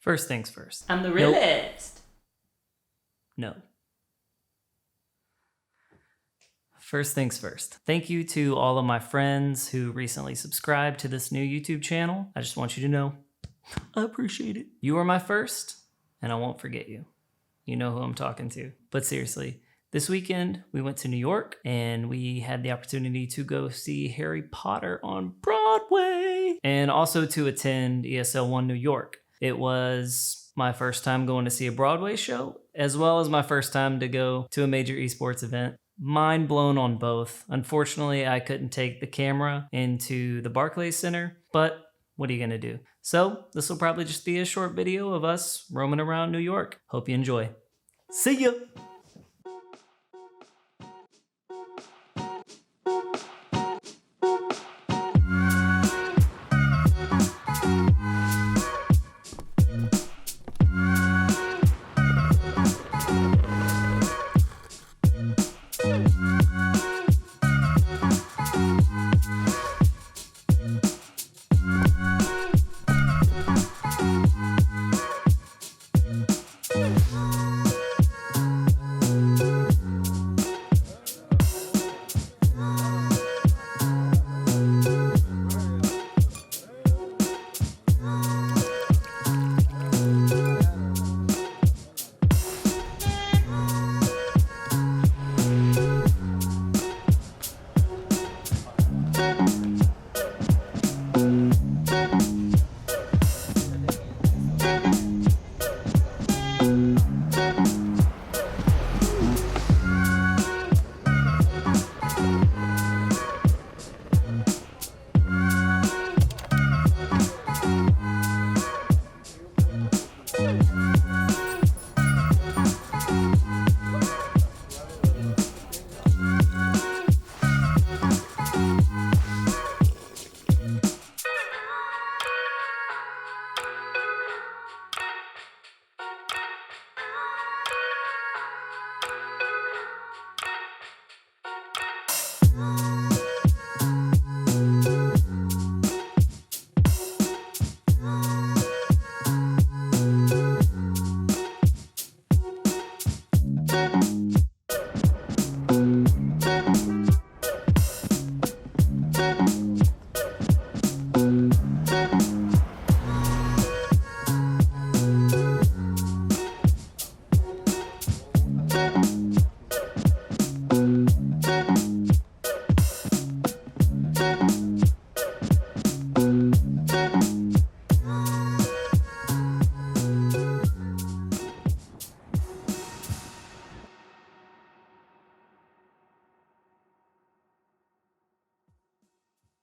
First things first. I'm the realist. No. First things first. Thank you to all of my friends who recently subscribed to this new YouTube channel. I just want you to know, I appreciate it. You are my first, and I won't forget you. You know who I'm talking to. But seriously, this weekend we went to New York and we had the opportunity to go see Harry Potter on Broadway and also to attend ESL One New York. It was my first time going to see a Broadway show, as well as my first time to go to a major esports event. Mind blown on both. Unfortunately, I couldn't take the camera into the Barclays Center, but what are you gonna do? So this will probably just be a short video of us roaming around New York. Hope you enjoy. See ya!